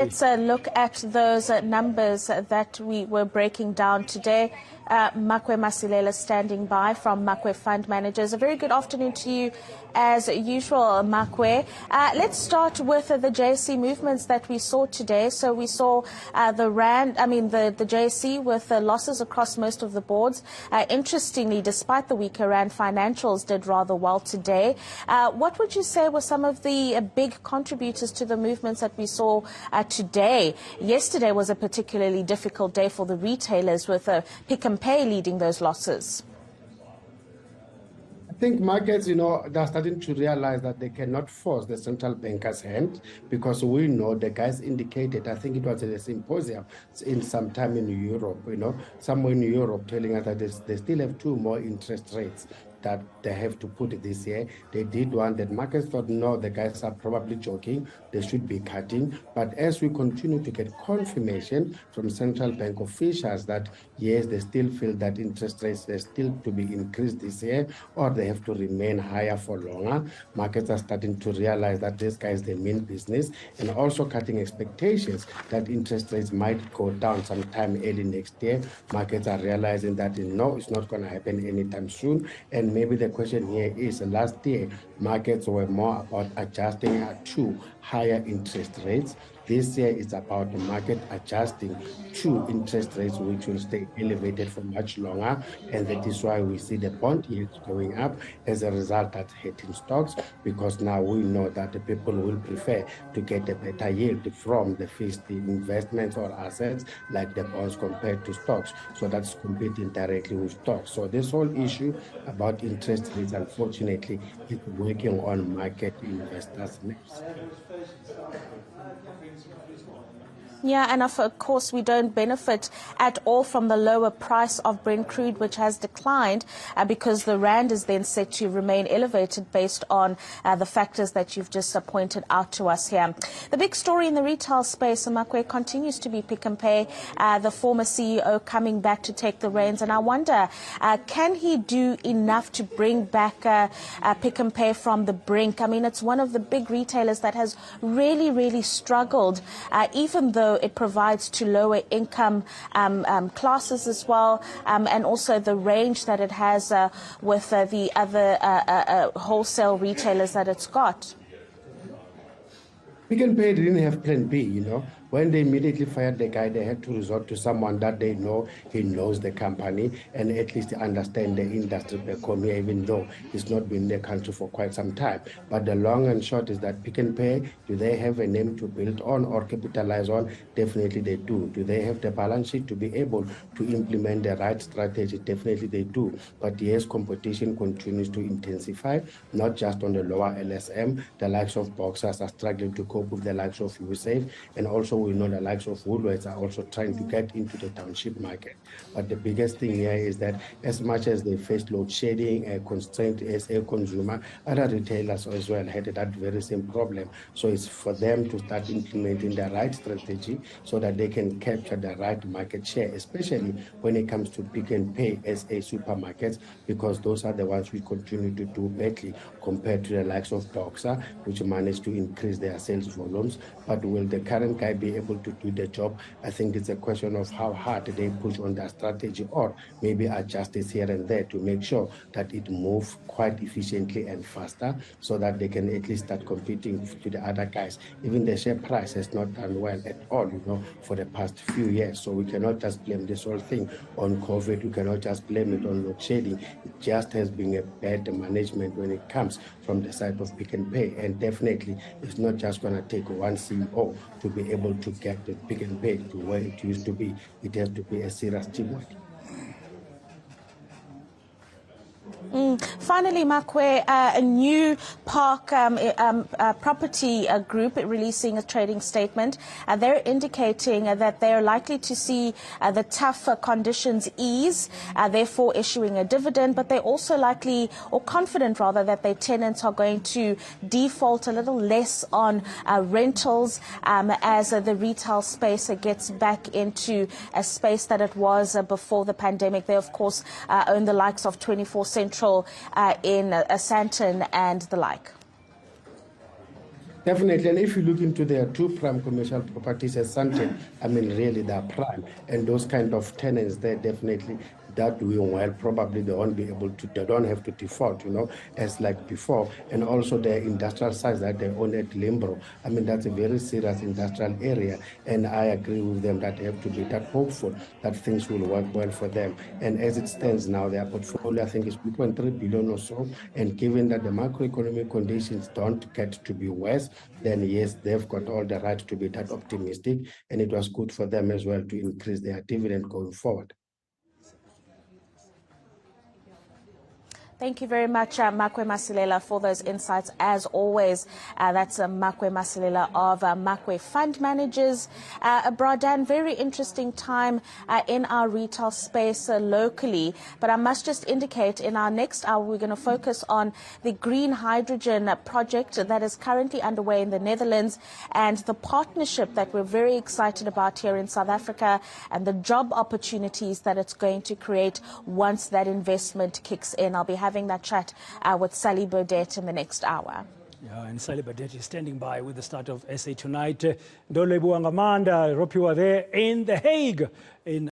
Let's look at those numbers that we were breaking down today. Makwe Masilela standing by from Makwe Fund Managers. A very good afternoon to you as usual, Makwe. Let's start with the JSE movements that we saw today. So we saw the JSE with losses across most of the boards. Interestingly, despite the weaker rand, financials did rather well today. What would you say were some of the big contributors to the movements that we saw today? Yesterday was a particularly difficult day for the retailers, with Pick and Pay leading those losses. I think markets, they're starting to realize that they cannot force the central banker's hand, because we know the guys indicated, I think it was at a symposium in some time in Europe, somewhere in Europe, telling us that they still have 2 more interest rates that they have to put this year. They did one that markets thought, no, the guys are probably joking, they should be cutting. But as we continue to get confirmation from central bank officials that yes, they still feel that interest rates are still to be increased this year, or they have to remain higher for longer, markets are starting to realize that this guys, they mean business, and also cutting expectations that interest rates might go down sometime early next year. Markets are realizing that no, it's not going to happen anytime soon. And maybe the question here is, last year, markets were more about adjusting to higher interest rates. This year is about the market adjusting to interest rates which will stay elevated for much longer, and that is why we see the bond yields going up. As a result, that's hitting stocks, because now we know that the people will prefer to get a better yield from the fixed investments or assets like the bonds compared to stocks. So that's competing directly with stocks. So this whole issue about interest rates, unfortunately, is working on market investors' nerves. Yeah, and of course we don't benefit at all from the lower price of Brent crude, which has declined because the rand is then set to remain elevated based on the factors that you've just pointed out to us here. The big story in the retail space, Makwe, continues to be Pick and Pay, the former CEO coming back to take the reins. And I wonder, can he do enough to bring back Pick and Pay from the brink? I mean, it's one of the big retailers that has really struggled, even though it provides to lower income classes as well, and also the range that it has with the other wholesale retailers that it's got. Pick and Pay didn't have plan B, When they immediately fired the guy, they had to resort to someone that they know, he knows the company and at least understand the industry back home here, even though he's not been in the country for quite some time. But the long and short is that Pick and Pay, do they have a name to build on or capitalize on? Definitely they do. Do they have the balance sheet to be able to implement the right strategy? Definitely they do. But yes, competition continues to intensify, not just on the lower LSM. The likes of Boxers are struggling to cope with the likes of USAFE, and also we know the likes of Woolworths are also trying to get into the township market. But the biggest thing here is that as much as they face load shedding, a constraint as a consumer, other retailers as well had that very same problem. So it's for them to start implementing the right strategy so that they can capture the right market share, especially when it comes to Pick and Pay as a supermarkets, because those are the ones we continue to do badly compared to the likes of Boxer, which managed to increase their sales volumes. But will the current guy be able to do the job? I think it's a question of how hard they push on their strategy, or maybe adjust this here and there to make sure that it moves quite efficiently and faster, so that they can at least start competing to the other guys. Even the share price has not done well at all, for the past few years. So we cannot just blame this whole thing on COVID. We cannot just blame it on load shedding. It just has been a bad management when it comes from the side of Pick and Pay. And definitely, it's not just going to take one CEO to be able to get the Pick and Pay to where it used to be. It has to be a serious teamwork. Finally, Makwe, a new park property group releasing a trading statement. They're indicating that they're likely to see the tough conditions ease, therefore issuing a dividend, but they're also likely, or confident rather, that their tenants are going to default a little less on rentals as the retail space gets back into a space that it was before the pandemic. They, of course, own the likes of 24 Central in Sandton and the like. Definitely, and if you look into their two prime commercial properties as Sante, I mean, really they're prime, and those kind of tenants, they're definitely that doing well. Probably they won't be able to, they don't have to default, as like before. And also their industrial sites that they own at Limbro. I mean, that's a very serious industrial area, and I agree with them that they have to be that hopeful that things will work well for them. And as it stands now, their portfolio, I think, is 2.3 billion or so. And given that the macroeconomic conditions don't get to be worse, then yes, they've got all the right to be that optimistic, and it was good for them as well to increase their dividend going forward. Thank you very much, Makwe Masilela, for those insights. As always, that's Makwe Masilela of Makwe Fund Managers. Bradan, very interesting time in our retail space locally. But I must just indicate in our next hour, we're going to focus on the green hydrogen project that is currently underway in the Netherlands and the partnership that we're very excited about here in South Africa and the job opportunities that it's going to create once that investment kicks in. I'll be having that chat with Sally Burdett in the next hour. Yeah, and Sally Burdett is standing by with the start of SA Tonight. Ndolwe Buangamanda, Ropi were there in The Hague in